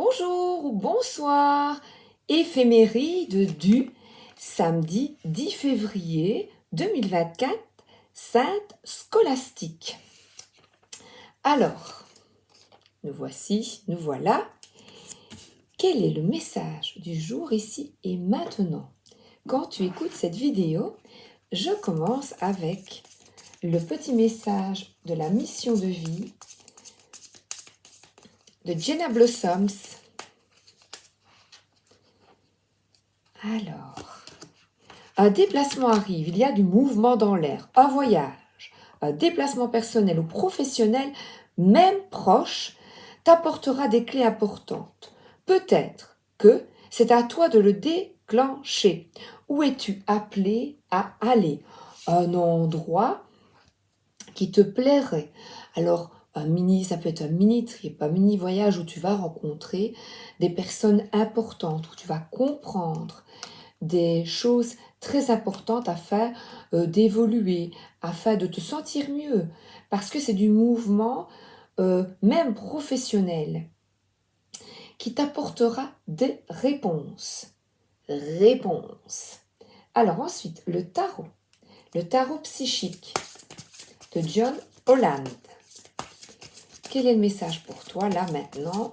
Bonjour ou bonsoir, éphéméride du samedi 10 février 2024, Sainte Scolastique. Alors, nous voici, nous voilà. Quel est le message du jour ici et maintenant? Quand tu écoutes cette vidéo, je commence avec le petit message de la mission de vie de Jenna Blossoms. Alors, un déplacement arrive, il y a du mouvement dans l'air, un voyage, un déplacement personnel ou professionnel, même proche, t'apportera des clés importantes. Peut-être que c'est à toi de le déclencher. Où es-tu appelé à aller? Un endroit qui te plairait. Alors, ça peut être un mini trip, un mini voyage où tu vas rencontrer des personnes importantes, où tu vas comprendre des choses très importantes afin d'évoluer, afin de te sentir mieux, parce que c'est du mouvement, même professionnel, qui t'apportera des réponses. Alors ensuite, le tarot psychique de John Holland. Quel est le message pour toi là maintenant?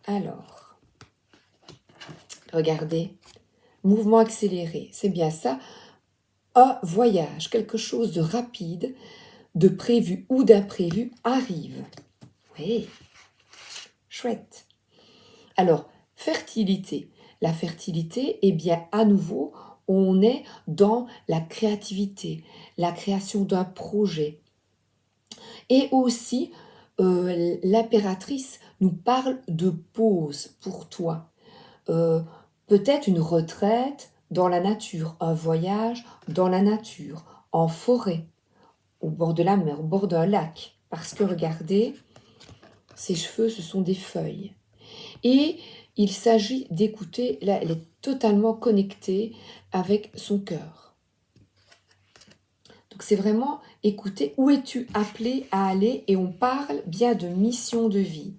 Alors, regardez, mouvement accéléré, c'est bien ça. Un voyage, quelque chose de rapide, de prévu ou d'imprévu arrive. Oui, chouette. Alors, fertilité. La fertilité, eh bien, à nouveau, on est dans la créativité, la création d'un projet. Et aussi, l'impératrice nous parle de pause pour toi. Peut-être une retraite dans la nature, un voyage dans la nature, en forêt, au bord de la mer, au bord d'un lac. Parce que regardez, ses cheveux, ce sont des feuilles. Et il s'agit d'écouter, là, elle est totalement connectée avec son cœur. Donc c'est vraiment écouter où es-tu appelé à aller, et on parle bien de mission de vie.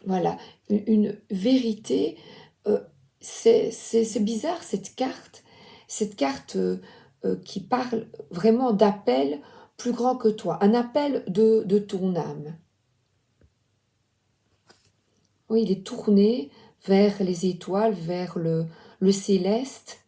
Voilà, une vérité. C'est bizarre cette carte qui parle vraiment d'appel plus grand que toi, un appel de ton âme. Oui, il est tourné vers les étoiles, vers le céleste.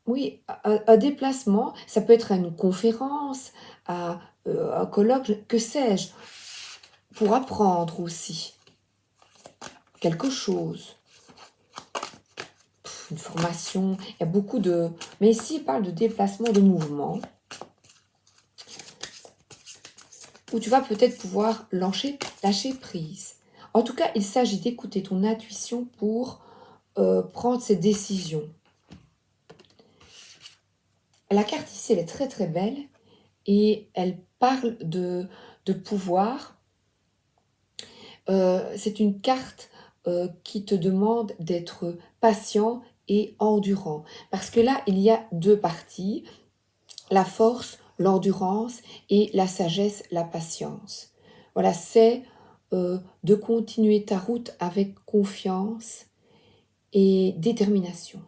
Oui, un déplacement, ça peut être à une conférence, à un colloque, que sais-je, pour apprendre aussi quelque chose. Une formation, il y a beaucoup de... Mais ici, il parle de déplacement, de mouvement, où tu vas peut-être pouvoir lâcher prise. En tout cas, il s'agit d'écouter ton intuition pour prendre ces décisions. La carte ici, elle est très très belle, et elle parle de pouvoir. C'est une carte qui te demande d'être patient et endurant. Parce que là, il y a deux parties, la force, l'endurance, et la sagesse, la patience. Voilà, c'est de continuer ta route avec confiance et détermination.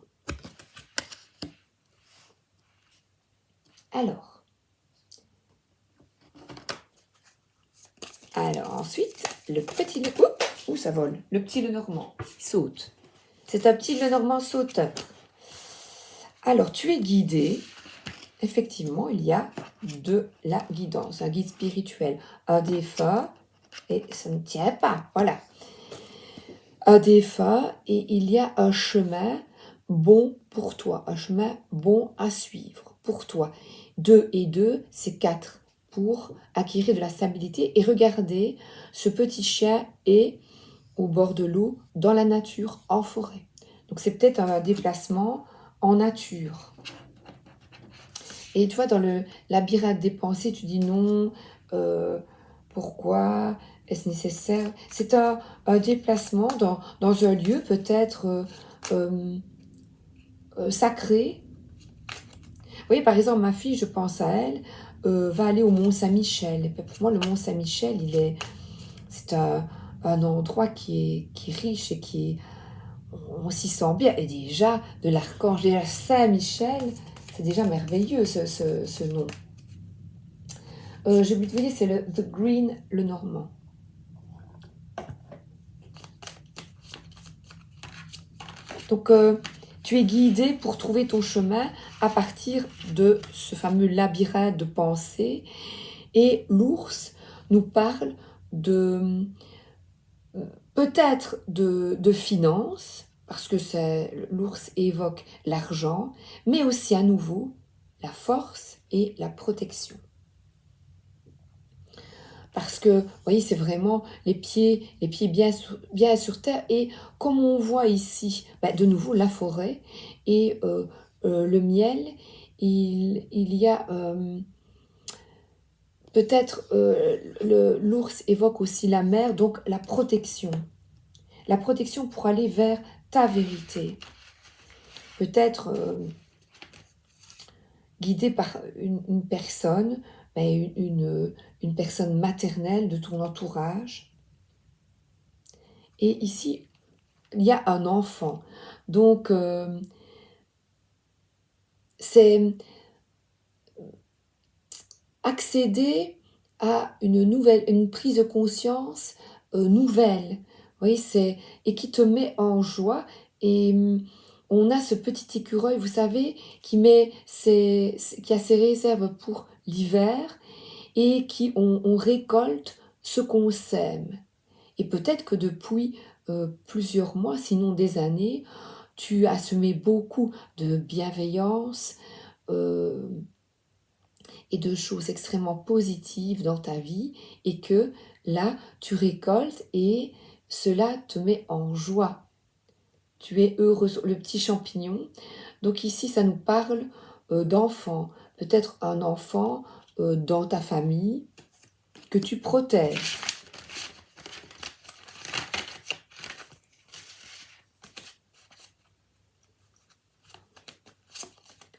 Alors ensuite, le petit... Ouh, ça vole. Le petit Lenormand, il saute. C'est un petit Lenormand sauteur. Alors, tu es guidé. Effectivement, il y a de la guidance, un guide spirituel, un défunt, et ça ne tient pas, voilà. Un défunt, et il y a un chemin bon pour toi, un chemin bon à suivre pour toi. 2 et 2, c'est 4 pour acquérir de la stabilité. Et regardez, ce petit chien est au bord de l'eau, dans la nature, en forêt. Donc c'est peut-être un déplacement en nature. Et tu vois, dans le labyrinthe des pensées, tu dis non, pourquoi est-ce nécessaire? C'est un déplacement dans un lieu peut-être sacré. Vous voyez, par exemple, ma fille, je pense à elle, va aller au Mont-Saint-Michel. Et puis, pour moi, le Mont-Saint-Michel, c'est un endroit qui est riche et on s'y sent bien. Et déjà, de l'archange, déjà Saint-Michel, c'est déjà merveilleux ce nom. J'ai oublié de vous dire, c'est le The Green, le Normand. Donc, tu es guidé pour trouver ton chemin à partir de ce fameux labyrinthe de pensée. Et l'ours nous parle de peut-être de finances, parce que l'ours évoque l'argent, mais aussi à nouveau la force et la protection. Parce que, vous voyez, c'est vraiment les pieds bien sur terre. Et comme on voit ici, de nouveau, la forêt et le miel, il y a peut-être l'ours évoque aussi la mer, donc la protection. La protection pour aller vers ta vérité. Peut-être guidé par une personne, une personne maternelle de ton entourage. Et ici, il y a un enfant. Donc, c'est accéder à une prise de conscience nouvelle. Vous voyez, et qui te met en joie. Et on a ce petit écureuil, vous savez, qui a ses réserves pour l'hiver et on récolte ce qu'on sème. Et peut-être que depuis plusieurs mois, sinon des années, tu as semé beaucoup de bienveillance et de choses extrêmement positives dans ta vie et que là, tu récoltes et cela te met en joie. Tu es heureux, le petit champignon. Donc ici, ça nous parle d'enfants. Peut-être un enfant dans ta famille que tu protèges.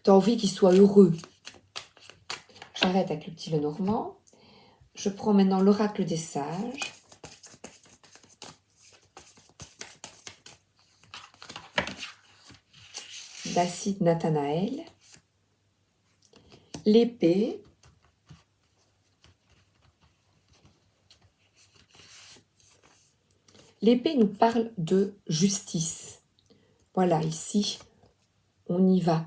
Tu as envie qu'il soit heureux. J'arrête avec le petit Lenormand. Je prends maintenant l'oracle des sages. D'acide Nathanaël. L'épée. L'épée nous parle de justice. Voilà, ici, on y va.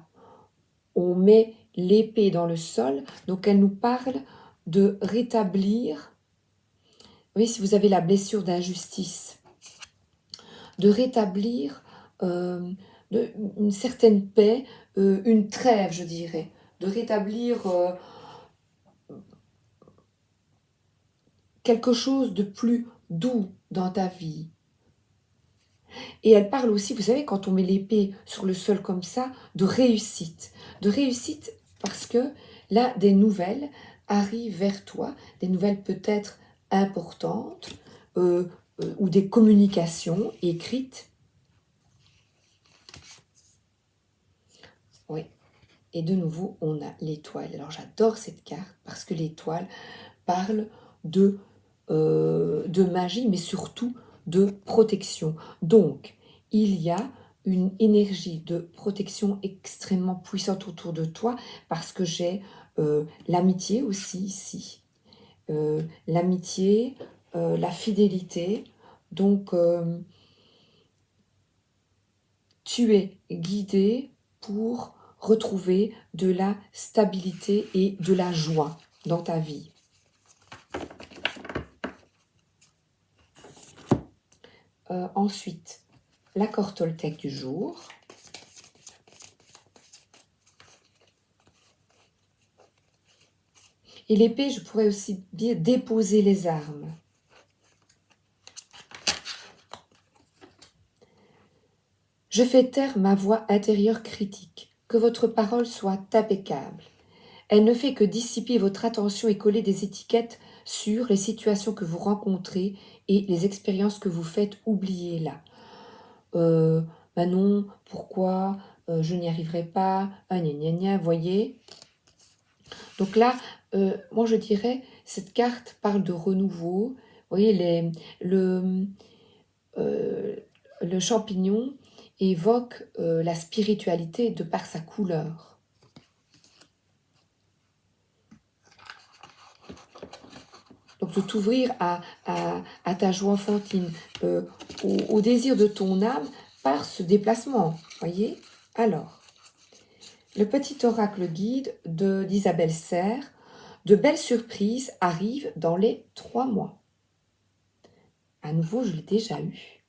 On met l'épée dans le sol, donc elle nous parle de rétablir, oui, si vous avez la blessure d'injustice, de rétablir une certaine paix, une trêve, je dirais, de rétablir quelque chose de plus doux dans ta vie. Et elle parle aussi, vous savez, quand on met l'épée sur le sol comme ça, de réussite. De réussite parce que là, des nouvelles arrivent vers toi, des nouvelles peut-être importantes, ou des communications écrites. Oui. Et de nouveau, on a l'étoile. Alors j'adore cette carte parce que l'étoile parle de magie, mais surtout de protection. Donc, il y a une énergie de protection extrêmement puissante autour de toi parce que j'ai l'amitié aussi ici. L'amitié, la fidélité. Donc, tu es guidé pour retrouver de la stabilité et de la joie dans ta vie. Ensuite, l'accord Toltec du jour. Et l'épée, je pourrais aussi dire déposer les armes. Je fais taire ma voix intérieure critique, que votre parole soit impeccable. Elle ne fait que dissiper votre attention et coller des étiquettes sur les situations que vous rencontrez et les expériences que vous faites oublier là. Non, pourquoi je n'y arriverai pas, gna gna gna, voyez. Donc là, moi je dirais, cette carte parle de renouveau. Vous voyez, euh, le champignon évoque la spiritualité de par sa couleur. Donc de t'ouvrir à ta joie enfantine, au désir de ton âme par ce déplacement, voyez. Alors, le petit oracle guide d'Isabelle Serre, de belles surprises arrivent dans les 3 mois. À nouveau, je l'ai déjà eu.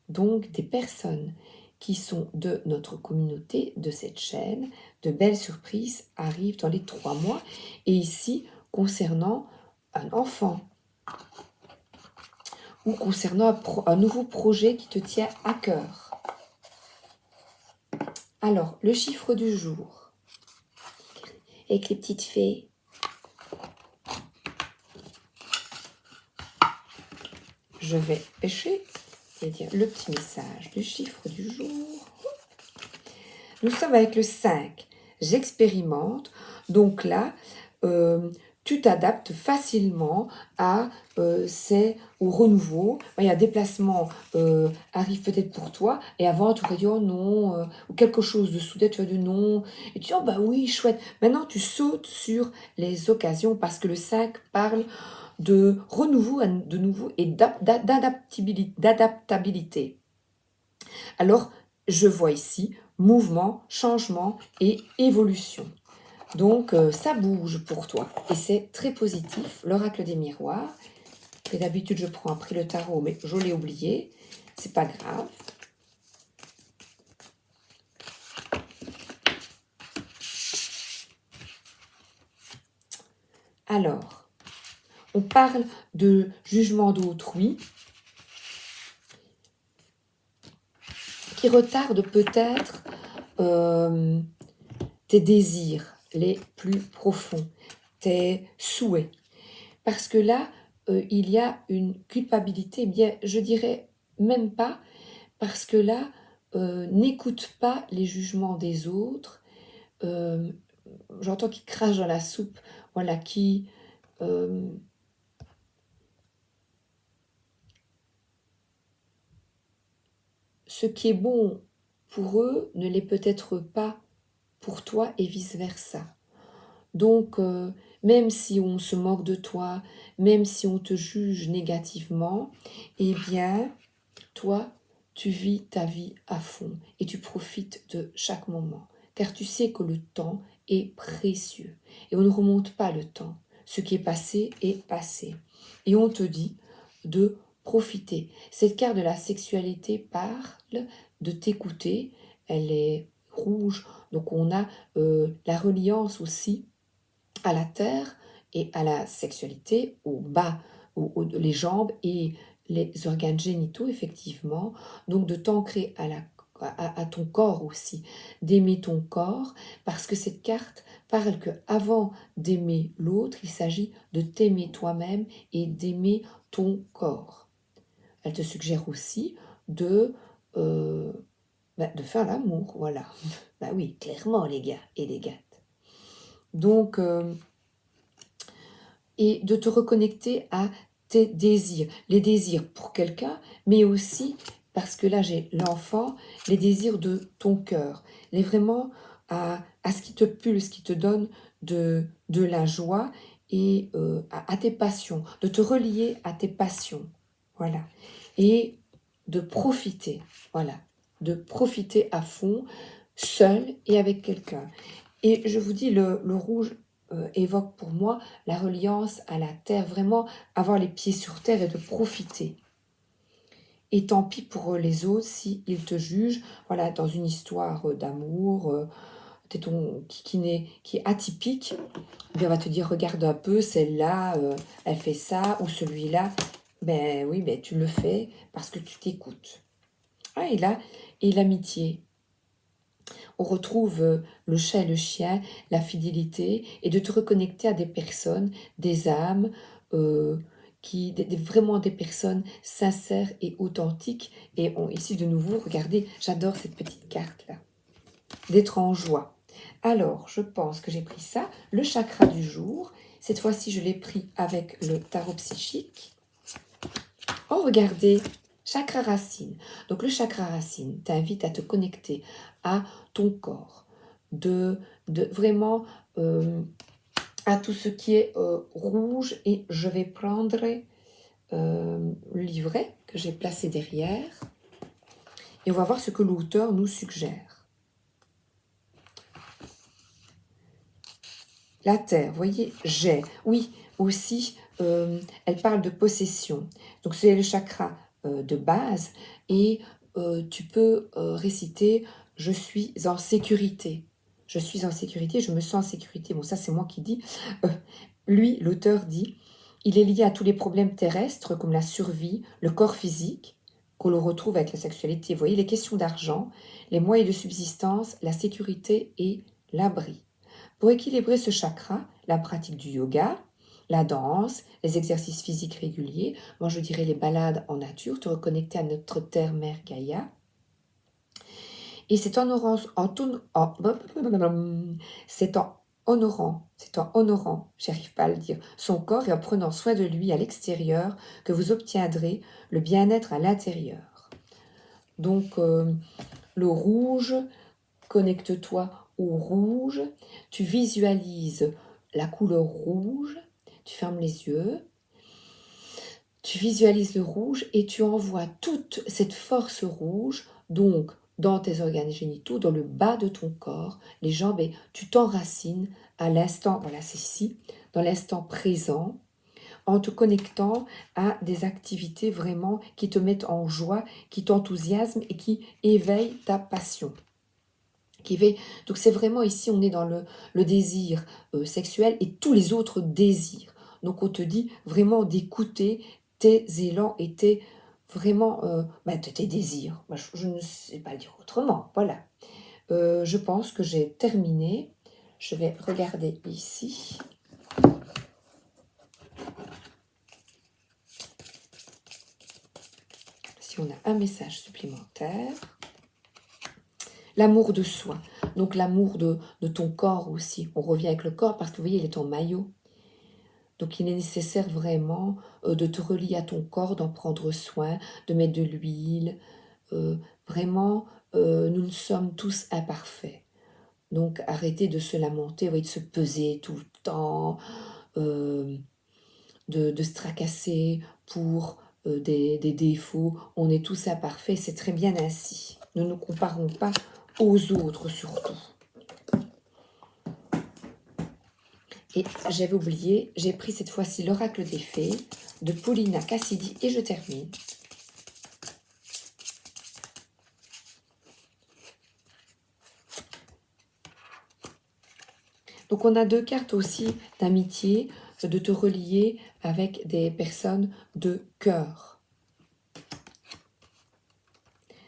Donc, des personnes qui sont de notre communauté, de cette chaîne, de belles surprises arrivent dans les 3 mois. Et ici, concernant un enfant ou concernant un nouveau projet qui te tient à cœur. Alors, le chiffre du jour, avec les petites fées. Je vais pêcher et dire le petit message du chiffre du jour. Nous sommes avec le 5. J'expérimente. Donc là, tu t'adaptes facilement au renouveau. Il y a un déplacement arrive peut-être pour toi. Et avant, tu aurais dit oh non, ou quelque chose de soudain, tu as dit non. Et tu dis oh bah oui, chouette. Maintenant, tu sautes sur les occasions parce que le 5 parle de renouveau, de nouveau et d'adaptabilité. Alors, je vois ici mouvement, changement et évolution. Donc, ça bouge pour toi et c'est très positif. L'oracle des miroirs. Et d'habitude, je prends après le tarot, mais je l'ai oublié. C'est pas grave. Alors, on parle de jugement d'autrui qui retarde peut-être tes désirs les plus profonds, tes souhaits. Parce que là, il y a une culpabilité, bien, je dirais même pas, parce que là, n'écoute pas les jugements des autres. J'entends qu'ils crachent dans la soupe, voilà, ce qui est bon pour eux ne l'est peut-être pas pour toi et vice-versa. Donc, même si on se moque de toi, même si on te juge négativement, eh bien, toi, tu vis ta vie à fond et tu profites de chaque moment, car tu sais que le temps est précieux et on ne remonte pas le temps. Ce qui est passé est passé. Et on te dit de profiter. Cette carte de la sexualité parle de t'écouter. Elle est rouge, donc on a la reliance aussi à la terre et à la sexualité, au bas, les jambes et les organes génitaux, effectivement. Donc de t'ancrer à ton corps aussi, d'aimer ton corps, parce que cette carte parle que avant d'aimer l'autre, il s'agit de t'aimer toi-même et d'aimer ton corps. Elle te suggère aussi de faire l'amour, voilà. Bah oui, clairement, les gars et les gattes. Donc, et de te reconnecter à tes désirs. Les désirs pour quelqu'un, mais aussi, parce que là j'ai l'enfant, les désirs de ton cœur. Vraiment à ce qui te pulse, qui te donne de la joie et à tes passions, de te relier à tes passions. Voilà. Et de profiter, voilà. De profiter à fond, seul et avec quelqu'un. Et je vous dis, le rouge évoque pour moi la reliance à la terre, vraiment avoir les pieds sur terre et de profiter. Et tant pis pour les autres s'ils te jugent, voilà, dans une histoire d'amour, qui est atypique, eh bien, on va te dire, regarde un peu, celle-là, elle fait ça, ou celui-là, ben oui, ben tu le fais parce que tu t'écoutes. Ah, et l'amitié. On retrouve le chat et le chien, la fidélité, et de te reconnecter à des personnes, des âmes, vraiment des personnes sincères et authentiques. Et ici de nouveau, regardez, j'adore cette petite carte-là. d'être en joie. Alors, je pense que j'ai pris ça, le chakra du jour. Cette fois-ci, je l'ai pris avec le tarot psychique. Oh, regardez, chakra racine. Donc, le chakra racine t'invite à te connecter à ton corps, de vraiment à tout ce qui est rouge. Et je vais prendre le livret que j'ai placé derrière. Et on va voir ce que l'auteur nous suggère. La terre, vous voyez, j'ai. Oui, aussi, elle parle de possession. Donc, c'est le chakra de base. Et tu peux réciter « Je suis en sécurité ». Je suis en sécurité, je me sens en sécurité. Bon, ça, c'est moi qui dis. Lui, l'auteur dit « Il est lié à tous les problèmes terrestres comme la survie, le corps physique, qu'on le retrouve avec la sexualité. Vous voyez, les questions d'argent, les moyens de subsistance, la sécurité et l'abri. Pour équilibrer ce chakra, la pratique du yoga, la danse, les exercices physiques réguliers, moi je dirais les balades en nature, te reconnecter à notre terre-mère Gaïa. Et c'est en honorant, j'arrive pas à le dire, son corps et en prenant soin de lui à l'extérieur que vous obtiendrez le bien-être à l'intérieur. Donc le rouge, connecte-toi au rouge, tu visualises la couleur rouge, tu fermes les yeux, tu visualises le rouge et tu envoies toute cette force rouge, donc dans tes organes génitaux, dans le bas de ton corps, les jambes, et tu t'enracines à l'instant, voilà c'est ici, dans l'instant présent, en te connectant à des activités vraiment qui te mettent en joie, qui t'enthousiasment et qui éveillent ta passion. Donc c'est vraiment ici, on est dans le désir sexuel et tous les autres désirs. Donc on te dit vraiment d'écouter tes élans et tes désirs. Moi, je ne sais pas le dire autrement, voilà. Je pense que j'ai terminé. Je vais regarder ici. Si on a un message supplémentaire. L'amour de soi, donc l'amour de ton corps aussi. On revient avec le corps parce que vous voyez, il est en maillot. Donc il est nécessaire vraiment de te relier à ton corps, d'en prendre soin, de mettre de l'huile. Vraiment, nous sommes tous imparfaits. Donc arrêtez de se lamenter, de se peser tout le temps, de se tracasser pour des défauts. On est tous imparfaits, c'est très bien ainsi. Ne nous comparons pas aux autres surtout. Et j'avais oublié, j'ai pris cette fois-ci l'oracle des fées de Paulina Cassidy et je termine. Donc on a deux cartes aussi d'amitié, de te relier avec des personnes de cœur.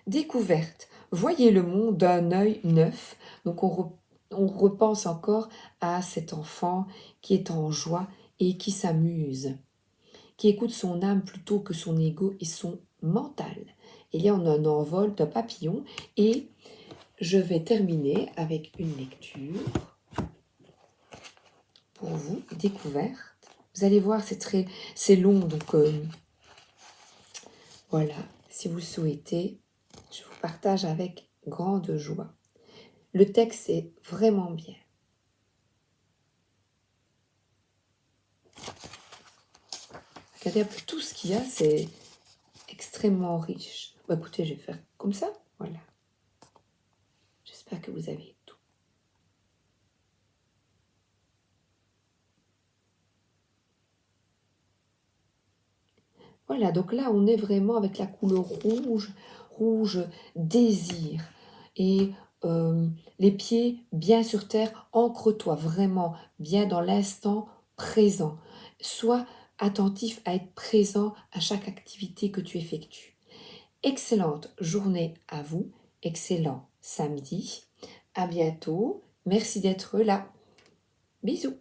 Découverte, voyez le monde d'un œil neuf. Donc on repense encore à cet enfant qui est en joie et qui s'amuse, qui écoute son âme plutôt que son ego et son mental. Et là, on a un envol d'un papillon. Et je vais terminer avec une lecture pour vous, découverte. Vous allez voir, c'est long, donc voilà, si vous le souhaitez, je vous partage avec grande joie. Le texte est vraiment bien. Regardez un peu tout ce qu'il y a, c'est extrêmement riche. Bon, écoutez, je vais faire comme ça, voilà. J'espère que vous avez tout. Voilà, donc là, on est vraiment avec la couleur rouge, rouge désir. Et les pieds bien sur terre, ancre-toi vraiment bien dans l'instant présent. Sois attentif à être présent à chaque activité que tu effectues. Excellente journée à vous, excellent samedi. À bientôt. Merci d'être là. Bisous.